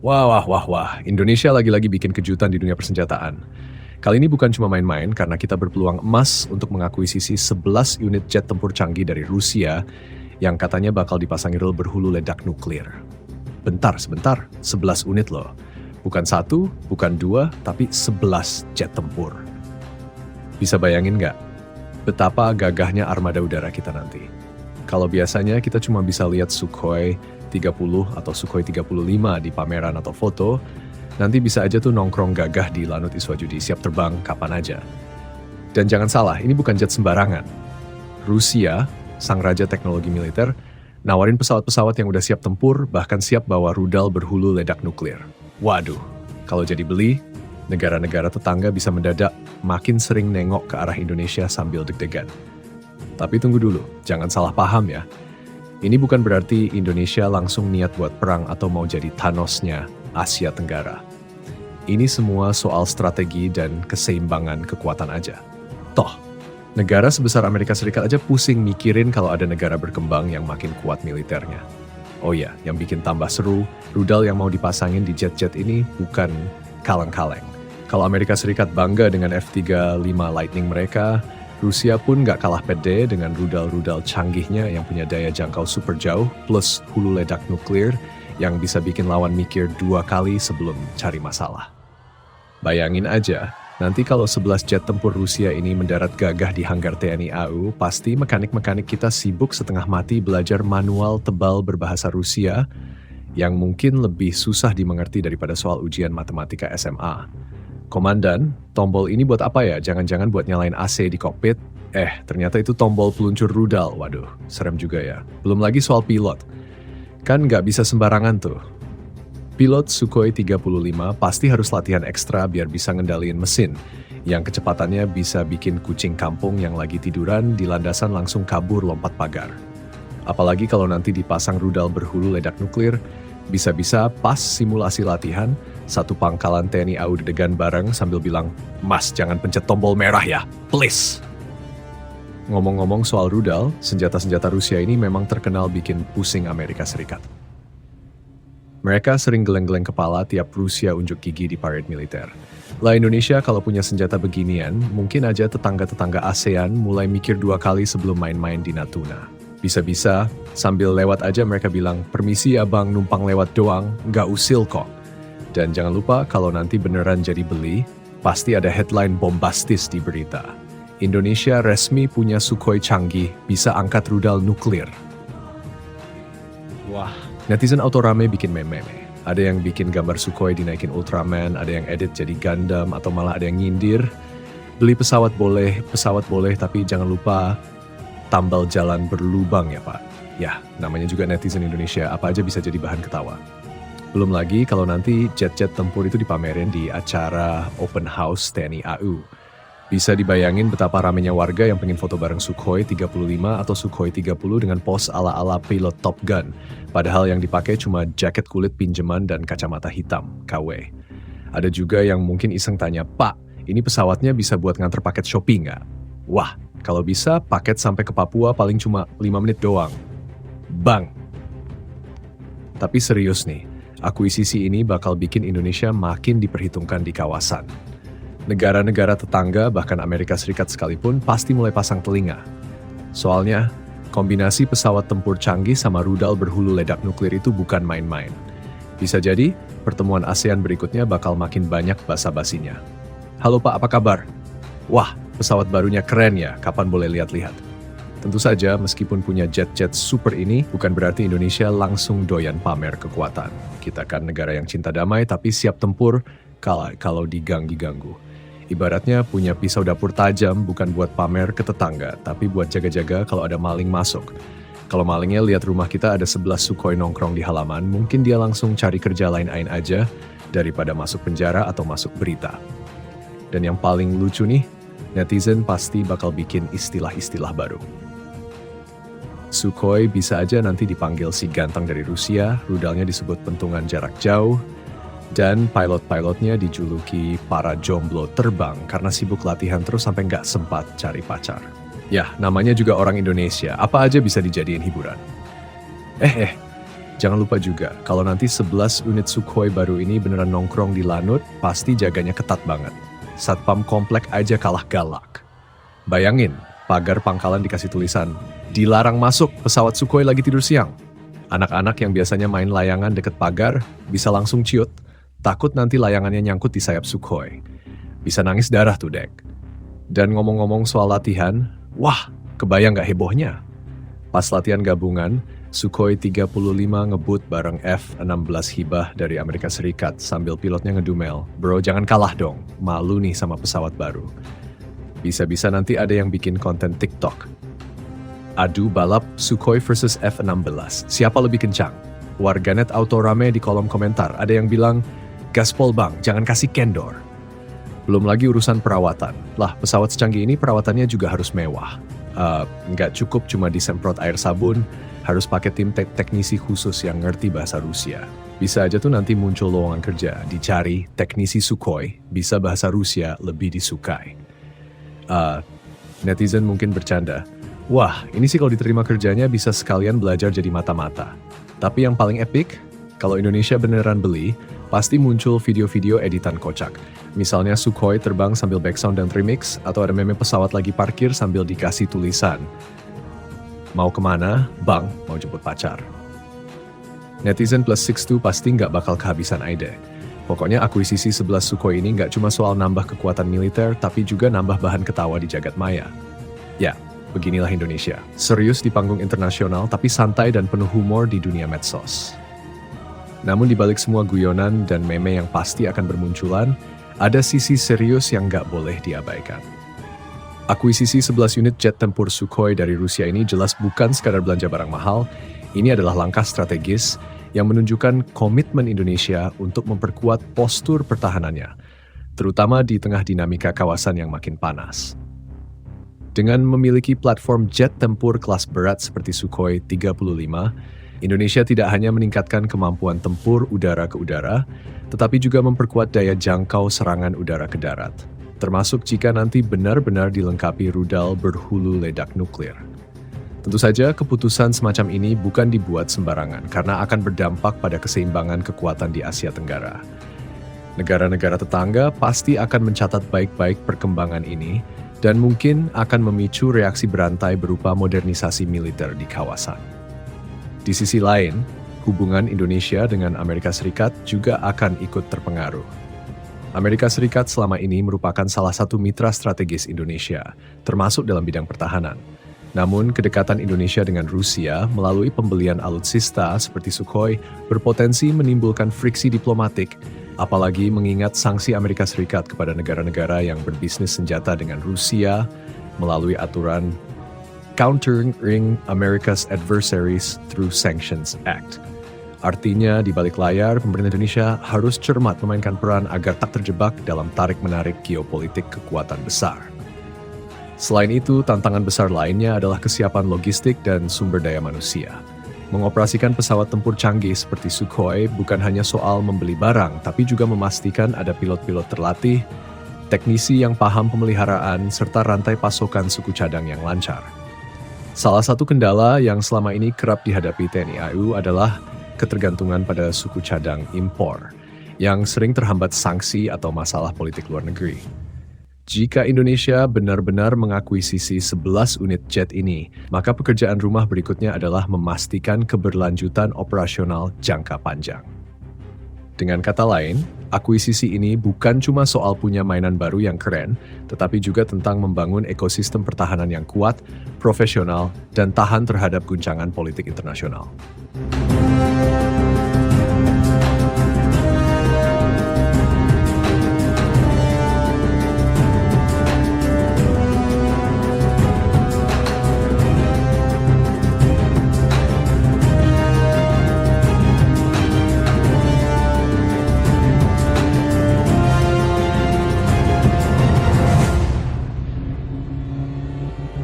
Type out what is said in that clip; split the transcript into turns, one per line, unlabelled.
Wah, wah, wah, wah. Indonesia lagi-lagi bikin kejutan di dunia persenjataan. Kali ini bukan cuma main-main karena kita berpeluang emas untuk mengakuisisi 11 unit jet tempur canggih dari Rusia yang katanya bakal dipasangi rel berhulu ledak nuklir. Bentar, sebentar. 11 unit loh. Bukan satu, bukan dua, tapi 11 jet tempur. Bisa bayangin nggak betapa gagahnya armada udara kita nanti? Kalau biasanya kita cuma bisa lihat Sukhoi 30 atau Sukhoi 35 di pameran atau foto, nanti bisa aja tuh nongkrong gagah di Lanut Iswajudi, siap terbang kapan aja. Dan jangan salah, ini bukan jet sembarangan. Rusia, sang raja teknologi militer, nawarin pesawat-pesawat yang udah siap tempur, bahkan siap bawa rudal berhulu ledak nuklir. Waduh, kalau jadi beli, negara-negara tetangga bisa mendadak makin sering nengok ke arah Indonesia sambil deg-degan. Tapi tunggu dulu, jangan salah paham ya. Ini bukan berarti Indonesia langsung niat buat perang atau mau jadi Thanos-nya Asia Tenggara. Ini semua soal strategi dan keseimbangan kekuatan aja. Toh, negara sebesar Amerika Serikat aja pusing mikirin kalau ada negara berkembang yang makin kuat militernya. Oh ya, yang bikin tambah seru, rudal yang mau dipasangin di jet-jet ini bukan kaleng-kaleng. Kalau Amerika Serikat bangga dengan F-35 Lightning mereka, Rusia pun nggak kalah pede dengan rudal-rudal canggihnya yang punya daya jangkau super jauh plus hulu ledak nuklir yang bisa bikin lawan mikir 2 kali sebelum cari masalah. Bayangin aja, nanti kalau 11 jet tempur Rusia ini mendarat gagah di hanggar TNI AU, pasti mekanik-mekanik kita sibuk setengah mati belajar manual tebal berbahasa Rusia yang mungkin lebih susah dimengerti daripada soal ujian matematika SMA. Komandan, tombol ini buat apa ya? Jangan-jangan buat nyalain AC di kokpit? Ternyata itu tombol peluncur rudal. Waduh, serem juga ya. Belum lagi soal pilot. Kan nggak bisa sembarangan tuh. Pilot Sukhoi 35 pasti harus latihan ekstra biar bisa ngendaliin mesin, yang kecepatannya bisa bikin kucing kampung yang lagi tiduran di landasan langsung kabur lompat pagar. Apalagi kalau nanti dipasang rudal berhulu ledak nuklir, bisa-bisa pas simulasi latihan, satu pangkalan TNI AU deg-degan bareng sambil bilang, "Mas, jangan pencet tombol merah ya, please." Ngomong-ngomong soal rudal, senjata-senjata Rusia ini memang terkenal bikin pusing Amerika Serikat. Mereka sering geleng-geleng kepala tiap Rusia unjuk gigi di parade militer. Lah Indonesia kalau punya senjata beginian, mungkin aja tetangga-tetangga ASEAN mulai mikir 2 kali sebelum main-main di Natuna. Bisa-bisa, sambil lewat aja mereka bilang, "Permisi abang, numpang lewat doang, nggak usil kok." Dan jangan lupa kalau nanti beneran jadi beli, pasti ada headline bombastis di berita. Indonesia resmi punya Sukhoi canggih, bisa angkat rudal nuklir. Wah, netizen auto rame bikin meme-meme. Ada yang bikin gambar Sukhoi dinaikin Ultraman, ada yang edit jadi Gundam, atau malah ada yang nyindir. Beli pesawat boleh, tapi jangan lupa tambal jalan berlubang ya Pak. Ya, namanya juga netizen Indonesia, apa aja bisa jadi bahan ketawa. Belum lagi kalau nanti jet-jet tempur itu dipamerin di acara open house TNI AU. Bisa dibayangin betapa ramenya warga yang pengen foto bareng Sukhoi 35 atau Sukhoi 30 dengan pose ala-ala pilot Top Gun. Padahal yang dipakai cuma jaket kulit pinjaman dan kacamata hitam, KW. Ada juga yang mungkin iseng tanya, "Pak, ini pesawatnya bisa buat nganter paket Shopee nggak?" Wah, kalau bisa paket sampai ke Papua paling cuma 5 menit doang. Bang! Tapi serius nih, akuisisi ini bakal bikin Indonesia makin diperhitungkan di kawasan. Negara-negara tetangga, bahkan Amerika Serikat sekalipun, pasti mulai pasang telinga. Soalnya, kombinasi pesawat tempur canggih sama rudal berhulu ledak nuklir itu bukan main-main. Bisa jadi, pertemuan ASEAN berikutnya bakal makin banyak basa-basinya. "Halo Pak, apa kabar? Wah, pesawat barunya keren ya, kapan boleh lihat-lihat?" Tentu saja, meskipun punya jet-jet super ini, bukan berarti Indonesia langsung doyan pamer kekuatan. Kita kan negara yang cinta damai, tapi siap tempur kalau diganggu. Ibaratnya punya pisau dapur tajam bukan buat pamer ke tetangga, tapi buat jaga-jaga kalau ada maling masuk. Kalau malingnya lihat rumah kita ada 11 Sukhoi nongkrong di halaman, mungkin dia langsung cari kerja lain-lain aja daripada masuk penjara atau masuk berita. Dan yang paling lucu nih, netizen pasti bakal bikin istilah-istilah baru. Sukhoi bisa aja nanti dipanggil si ganteng dari Rusia, rudalnya disebut pentungan jarak jauh, dan pilot-pilotnya dijuluki para jomblo terbang karena sibuk latihan terus sampai nggak sempat cari pacar. Ya, namanya juga orang Indonesia, apa aja bisa dijadiin hiburan. Jangan lupa juga, kalau nanti 11 unit Sukhoi baru ini beneran nongkrong di Lanut, pasti jaganya ketat banget. Satpam komplek aja kalah galak. Bayangin, pagar pangkalan dikasih tulisan, "Dilarang masuk, pesawat Sukhoi lagi tidur siang." Anak-anak yang biasanya main layangan deket pagar, bisa langsung ciut, takut nanti layangannya nyangkut di sayap Sukhoi. Bisa nangis darah tuh, Dek. Dan ngomong-ngomong soal latihan, wah, kebayang gak hebohnya? Pas latihan gabungan, Sukhoi 35 ngebut bareng F-16 Hibah dari Amerika Serikat sambil pilotnya ngedumel. Bro, jangan kalah dong, malu nih sama pesawat baru. Bisa-bisa nanti ada yang bikin konten TikTok. Adu balap Sukhoi versus F-16. Siapa lebih kencang? Warganet auto rame di kolom komentar. Ada yang bilang, gaspol bang, jangan kasih kendor. Belum lagi urusan perawatan. Lah, pesawat secanggih ini perawatannya juga harus mewah. Nggak cukup cuma disemprot air sabun, harus pakai tim teknisi khusus yang ngerti bahasa Rusia. Bisa aja tuh nanti muncul lowongan kerja, dicari teknisi Sukhoi, bisa bahasa Rusia lebih disukai. Netizen mungkin bercanda, wah ini sih kalau diterima kerjanya bisa sekalian belajar jadi mata-mata. Tapi yang paling epic, kalau Indonesia beneran beli, pasti muncul video-video editan kocak. Misalnya Sukhoi terbang sambil backsound dan remix, atau ada meme pesawat lagi parkir sambil dikasih tulisan, "Mau kemana? Bang, mau jemput pacar." Netizen plus 62 pasti nggak bakal kehabisan ide. Pokoknya akuisisi 11 Sukhoi ini nggak cuma soal nambah kekuatan militer, tapi juga nambah bahan ketawa di jagat maya. Ya, beginilah Indonesia. Serius di panggung internasional, tapi santai dan penuh humor di dunia medsos. Namun di balik semua guyonan dan meme yang pasti akan bermunculan, ada sisi serius yang nggak boleh diabaikan. Akuisisi 11 unit jet tempur Sukhoi dari Rusia ini jelas bukan sekadar belanja barang mahal, ini adalah langkah strategis yang menunjukkan komitmen Indonesia untuk memperkuat postur pertahanannya, terutama di tengah dinamika kawasan yang makin panas. Dengan memiliki platform jet tempur kelas berat seperti Sukhoi 35, Indonesia tidak hanya meningkatkan kemampuan tempur udara ke udara, tetapi juga memperkuat daya jangkau serangan udara ke darat, termasuk jika nanti benar-benar dilengkapi rudal berhulu ledak nuklir. Tentu saja keputusan semacam ini bukan dibuat sembarangan karena akan berdampak pada keseimbangan kekuatan di Asia Tenggara. Negara-negara tetangga pasti akan mencatat baik-baik perkembangan ini dan mungkin akan memicu reaksi berantai berupa modernisasi militer di kawasan. Di sisi lain, hubungan Indonesia dengan Amerika Serikat juga akan ikut terpengaruh. Amerika Serikat selama ini merupakan salah satu mitra strategis Indonesia, termasuk dalam bidang pertahanan. Namun, kedekatan Indonesia dengan Rusia melalui pembelian alutsista seperti Sukhoi berpotensi menimbulkan friksi diplomatik, apalagi mengingat sanksi Amerika Serikat kepada negara-negara yang berbisnis senjata dengan Rusia melalui aturan Countering America's Adversaries Through Sanctions Act. Artinya, di balik layar, pemerintah Indonesia harus cermat memainkan peran agar tak terjebak dalam tarik-menarik geopolitik kekuatan besar. Selain itu, tantangan besar lainnya adalah kesiapan logistik dan sumber daya manusia. Mengoperasikan pesawat tempur canggih seperti Sukhoi bukan hanya soal membeli barang, tapi juga memastikan ada pilot-pilot terlatih, teknisi yang paham pemeliharaan, serta rantai pasokan suku cadang yang lancar. Salah satu kendala yang selama ini kerap dihadapi TNI AU adalah ketergantungan pada suku cadang impor, yang sering terhambat sanksi atau masalah politik luar negeri. Jika Indonesia benar-benar mengakuisisi 11 unit jet ini, maka pekerjaan rumah berikutnya adalah memastikan keberlanjutan operasional jangka panjang. Dengan kata lain, akuisisi ini bukan cuma soal punya mainan baru yang keren, tetapi juga tentang membangun ekosistem pertahanan yang kuat, profesional, dan tahan terhadap guncangan politik internasional.